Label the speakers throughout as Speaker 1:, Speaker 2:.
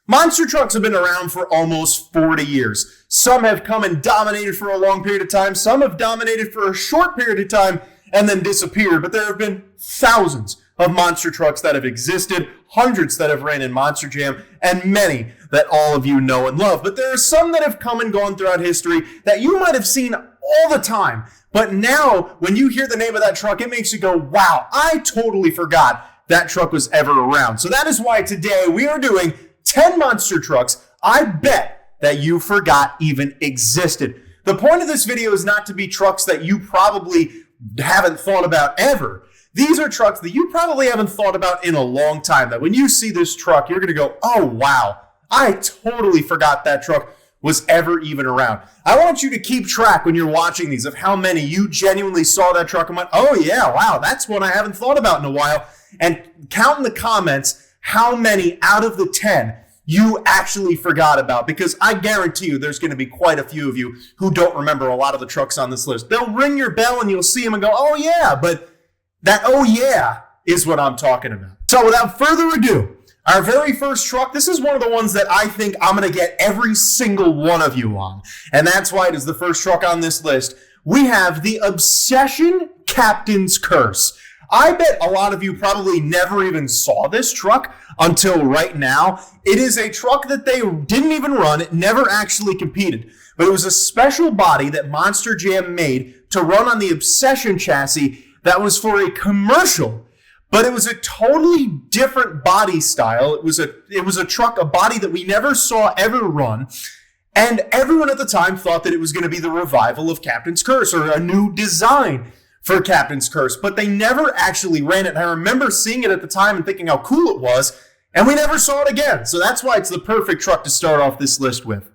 Speaker 1: Monster trucks have been around for almost 40 years. Some have come and dominated for a long period of time. Some have dominated for a short period of time and then disappeared. But there have been thousands of monster trucks that have existed, hundreds that have ran in Monster Jam, and many that all of you know and love. But there are some that have come and gone throughout history that you might have seen all the time. But now, when you hear the name of that truck, it makes you go, wow, I totally forgot that truck was ever around. So that is why today we are doing 10 monster trucks I bet that you forgot even existed. The point of this video is not to be trucks that you probably haven't thought about ever. These are trucks that you probably haven't thought about in a long time, that when you see this truck, you're going to go, oh, wow, I totally forgot that truck was ever even around. I want you to keep track when you're watching these of how many you genuinely saw that truck and went, oh, yeah, wow, that's one I haven't thought about in a while. And count in the comments how many out of the 10 you actually forgot about, because I guarantee you there's going to be quite a few of you who don't remember a lot of the trucks on this list. They'll ring your bell and you'll see them and go, oh yeah, but that oh yeah is what I'm talking about. So without further ado, our very first truck, this is one of the ones that I think I'm going to get every single one of you on. And that's why it is the first truck on this list. We have the Obsession Captain's Curse. I bet a lot of you probably never even saw this truck until right now. It is a truck that they didn't even run. It never actually competed. But it was a special body that Monster Jam made to run on the Obsession chassis that was for a commercial. But it was a totally different body style. It was a truck, a body that we never saw ever run. And everyone at the time thought that it was going to be the revival of Captain's Curse, or a new design for Captain's Curse, but they never actually ran it. And I remember seeing it at the time and thinking how cool it was, and we never saw it again. So that's why it's the perfect truck to start off this list with.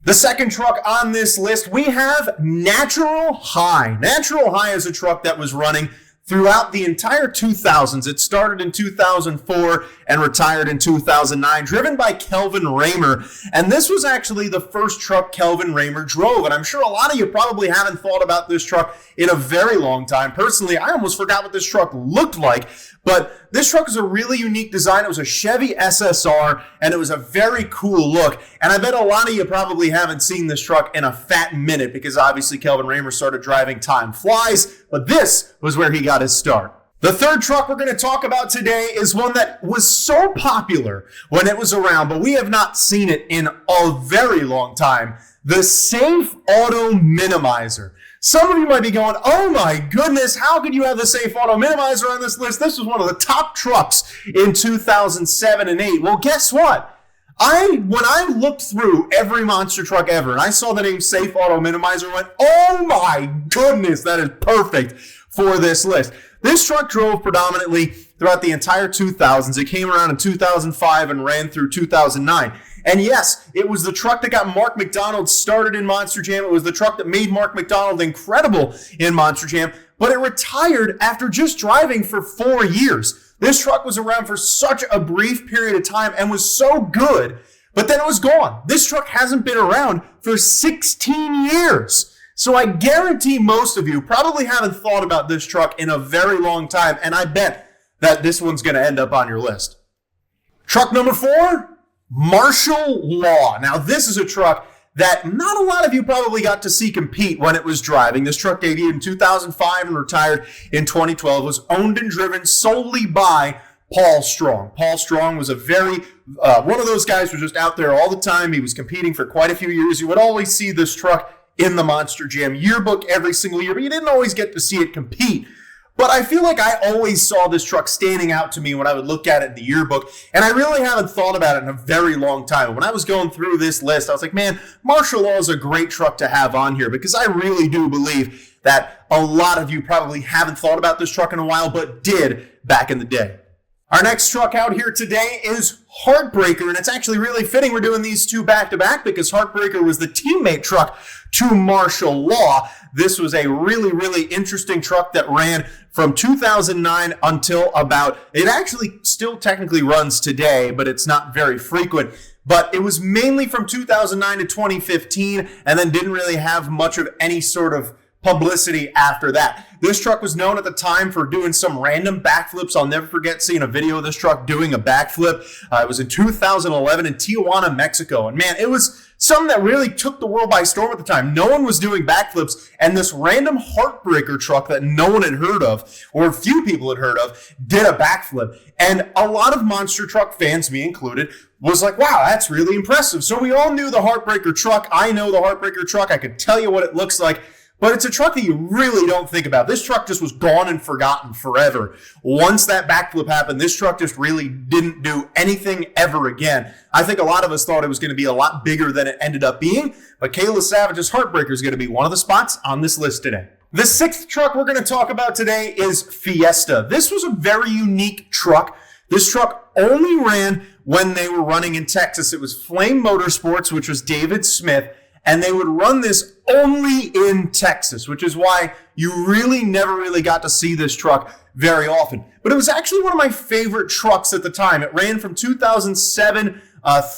Speaker 1: The second truck on this list, we have Natural High. Natural High is a truck that was running throughout the entire 2000s. It started in 2004 and retired in 2009, driven by Kelvin Raymer. And this was actually the first truck Kelvin Raymer drove. And I'm sure a lot of you probably haven't thought about this truck in a very long time. Personally, I almost forgot what this truck looked like. But this truck is a really unique design. It was a Chevy SSR, and it was a very cool look. And I bet a lot of you probably haven't seen this truck in a fat minute, because obviously Kelvin Raymer started driving Time Flies, but this was where he got his start. The third truck we're going to talk about today is one that was so popular when it was around, but we have not seen it in a very long time. The Safe Auto Minimizer. Some of you might be going, oh my goodness, how could you have the Safe Auto Minimizer on this list? This was one of the top trucks in 2007 and 8. Well, guess what? When I looked through every monster truck ever and I saw the name Safe Auto Minimizer, I went, oh my goodness, that is perfect for this list. This truck drove predominantly throughout the entire 2000s. It came around in 2005 and ran through 2009. And yes, it was the truck that got Mark McDonald started in Monster Jam. It was the truck that made Mark McDonald incredible in Monster Jam, but it retired after just driving for 4 years. This truck was around for such a brief period of time and was so good, but then it was gone. This truck hasn't been around for 16 years. So I guarantee most of you probably haven't thought about this truck in a very long time, and I bet that this one's going to end up on your list. Truck number 4. Martial Law. Now, this is a truck that not a lot of you probably got to see compete when it was driving. This truck debuted in 2005 and retired in 2012. It was owned and driven solely by Paul Strong. Paul Strong was a very, one of those guys who was just out there all the time. He was competing for quite a few years. You would always see this truck in the Monster Jam yearbook every single year, but you didn't always get to see it compete. But I feel like I always saw this truck standing out to me when I would look at it in the yearbook, and I really haven't thought about it in a very long time. When I was going through this list, I was like, man, Martial Law is a great truck to have on here, because I really do believe that a lot of you probably haven't thought about this truck in a while, but did back in the day. Our next truck out here today is Heartbreaker, and it's actually really fitting we're doing these two back-to-back, because Heartbreaker was the teammate truck to Martial Law. This was a really, really interesting truck that ran from 2009 until about, it actually still technically runs today, but it's not very frequent. But it was mainly from 2009 to 2015, and then didn't really have much of any sort of publicity after that. This truck was known at the time for doing some random backflips. I'll never forget seeing a video of this truck doing a backflip. It was in 2011 in Tijuana, Mexico. And man, it was something that really took the world by storm at the time. No one was doing backflips, and this random Heartbreaker truck that no one had heard of, or few people had heard of, did a backflip. And a lot of monster truck fans, me included, was like, wow, that's really impressive. So we all knew the Heartbreaker truck. I know the Heartbreaker truck. I could tell you what it looks like. But it's a truck that you really don't think about. This truck just was gone and forgotten forever. Once that backflip happened, this truck just really didn't do anything ever again. I think a lot of us thought it was going to be a lot bigger than it ended up being, but Kayla Savage's Heartbreaker is going to be one of the spots on this list today. The sixth truck we're going to talk about today is Fiesta. This was a very unique truck. This truck only ran when they were running in Texas. It was Flame Motorsports, which was David Smith, and they would run this only in Texas, which is why you really never really got to see this truck very often. But it was actually one of my favorite trucks at the time. It ran from 2007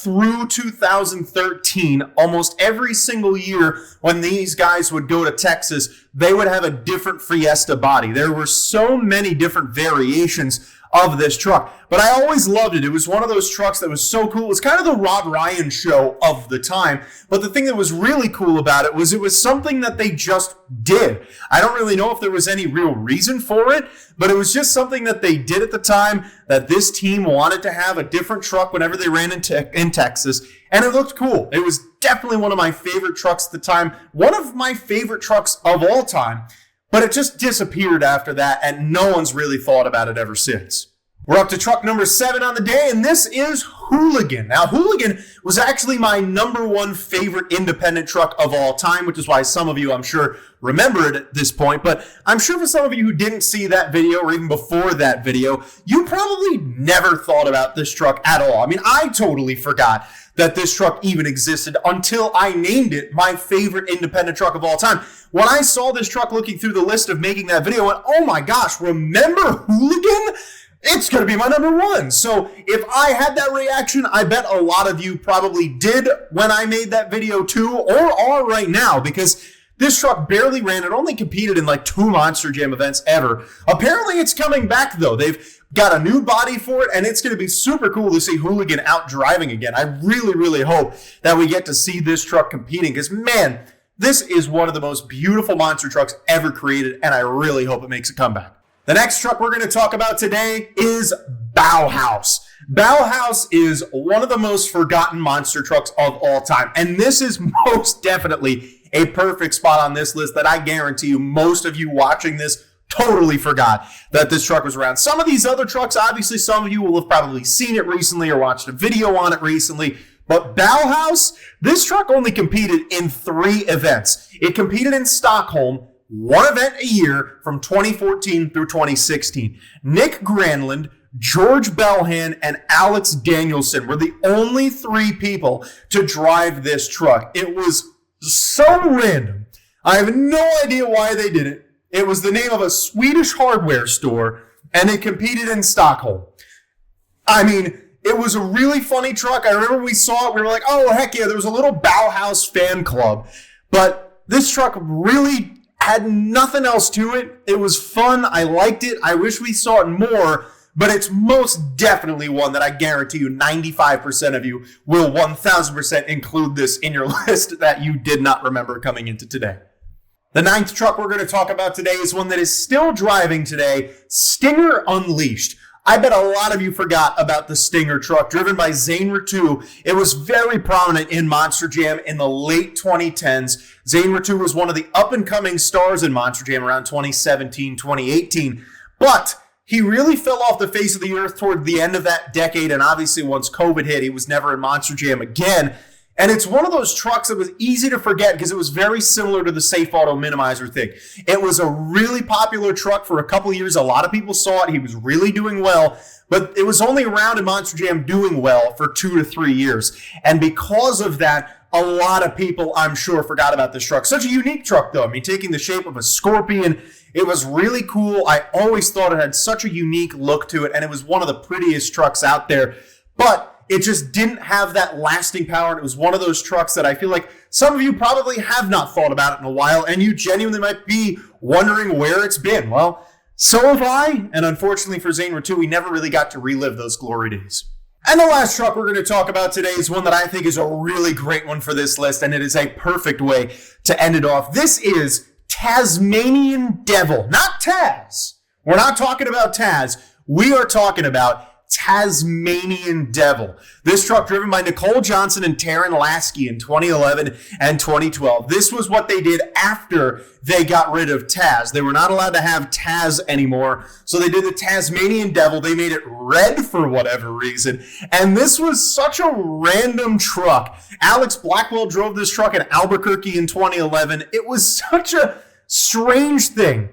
Speaker 1: through 2013. Almost every single year when these guys would go to Texas, they would have a different Fiesta body. There were so many different variations of this truck, but I always loved it. It was one of those trucks that was so cool. It was kind of the Rod Ryan show of the time, but the thing that was really cool about it was something that they just did. I don't really know if there was any real reason for it, but it was just something that they did at the time, that this team wanted to have a different truck whenever they ran in Texas, and it looked cool. It was definitely one of my favorite trucks at the time, one of my favorite trucks of all time. But it just disappeared after that, and no one's really thought about it ever since. We're up to truck number 7 on the day, and this is Hooligan. Now, Hooligan was actually my number one favorite independent truck of all time, which is why some of you, I'm sure, remember it at this point. But I'm sure for some of you who didn't see that video, or even before that video, you probably never thought about this truck at all. I mean, I totally forgot that this truck even existed until I named it my favorite independent truck of all time. When I saw this truck looking through the list of making that video, I went, oh my gosh, remember Hooligan? It's going to be my number one. So if I had that reaction, I bet a lot of you probably did when I made that video too, or are right now, because this truck barely ran. It only competed in like 2 Monster Jam events ever. Apparently it's coming back though. They've got a new body for it, and it's going to be super cool to see Hooligan out driving again. I really, really hope that we get to see this truck competing, because man, this is one of the most beautiful monster trucks ever created, and I really hope it makes a comeback. The next truck we're going to talk about today is Bauhaus. Bauhaus is one of the most forgotten monster trucks of all time, and this is most definitely a perfect spot on this list that I guarantee you most of you watching this totally forgot that this truck was around. Some of these other trucks, obviously some of you will have probably seen it recently or watched a video on it recently, but Bauhaus, this truck only competed in 3 events. It competed in Stockholm, 1 event a year from 2014 through 2016. Nick Granlund, George Belhan, and Alex Danielson were the only 3 people to drive this truck. It was so random. I have no idea why they did it. It was the name of a Swedish hardware store, and it competed in Stockholm. I mean, it was a really funny truck. I remember we saw it. We were like, oh, heck yeah, there was a little Bauhaus fan club. But this truck really had nothing else to it. It was fun. I liked it. I wish we saw it more, but it's most definitely one that I guarantee you 95% of you will 1000% include this in your list that you did not remember coming into today. The 9th truck we're going to talk about today is one that is still driving today, Stinger Unleashed. I bet a lot of you forgot about the Stinger truck driven by Zane Ratu. It was very prominent in Monster Jam in the late 2010s. Zane Ratu was one of the up-and-coming stars in Monster Jam around 2017, 2018. But he really fell off the face of the earth toward the end of that decade, and obviously once COVID hit, he was never in Monster Jam again. And it's one of those trucks that was easy to forget because it was very similar to the Safe Auto Minimizer thing. It was a really popular truck for a couple of years. A lot of people saw it. He was really doing well, but it was only around in Monster Jam doing well for 2 to 3 years. And because of that, a lot of people, I'm sure, forgot about this truck. Such a unique truck, though. I mean, taking the shape of a scorpion, it was really cool. I always thought it had such a unique look to it, and it was one of the prettiest trucks out there. But it just didn't have that lasting power. And it was one of those trucks that I feel like some of you probably have not thought about it in a while, and you genuinely might be wondering where it's been. Well, so have I, and unfortunately for Zane Ratu, we never really got to relive those glory days. And the last truck we're going to talk about today is one that I think is a really great one for this list, and it is a perfect way to end it off. This is Tasmanian Devil, not Taz. We're not talking about Taz. We are talking about Tasmanian Devil. This truck driven by Nicole Johnson and Taryn Lasky in 2011 and 2012. This was what they did after they got rid of Taz. They were not allowed to have Taz anymore, so they did the Tasmanian Devil. They made it red for whatever reason, and this was such a random truck. Alex Blackwell drove this truck in Albuquerque in 2011. It was such a strange thing.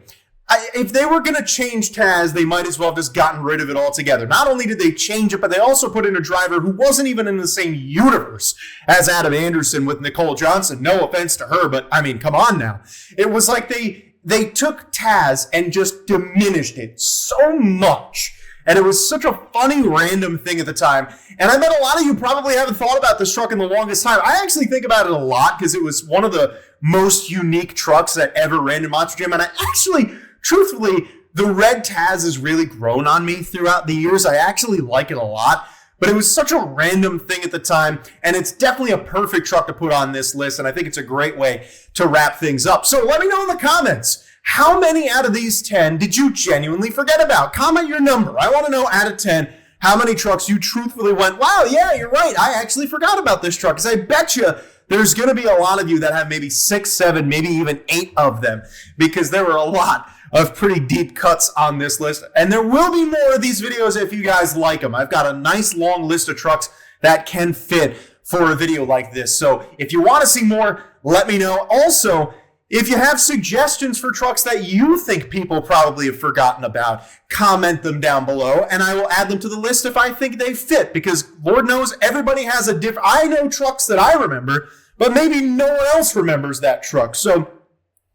Speaker 1: If they were going to change Taz, they might as well have just gotten rid of it altogether. Not only did they change it, but they also put in a driver who wasn't even in the same universe as Adam Anderson with Nicole Johnson. No offense to her, but I mean, come on now. It was like they took Taz and just diminished it so much. And it was such a funny, random thing at the time. And I bet a lot of you probably haven't thought about this truck in the longest time. I actually think about it a lot because it was one of the most unique trucks that ever ran in Monster Jam. And I actually... truthfully, the red Taz has really grown on me throughout the years. I actually like it a lot, but it was such a random thing at the time, and it's definitely a perfect truck to put on this list, and I think it's a great way to wrap things up. So let me know in the comments, how many out of these 10 did you genuinely forget about? Comment your number. I want to know out of 10 how many trucks you truthfully went, wow, yeah, you're right, I actually forgot about this truck, because I bet you there's going to be a lot of you that have maybe 6, 7, maybe even 8 of them, because there were a lot of pretty deep cuts on this list. And there will be more of these videos if you guys like them. I've got a nice long list of trucks that can fit for a video like this. So if you want to see more, let me know. Also, if you have suggestions for trucks that you think people probably have forgotten about, comment them down below, and I will add them to the list if I think they fit, because Lord knows everybody has a different... I know trucks that I remember, but maybe no one else remembers that truck. So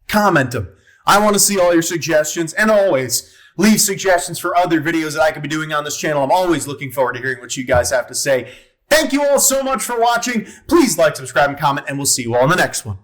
Speaker 1: comment them. I want to see all your suggestions, and always leave suggestions for other videos that I could be doing on this channel. I'm always looking forward to hearing what you guys have to say. Thank you all so much for watching. Please like, subscribe, and comment, and we'll see you all in the next one.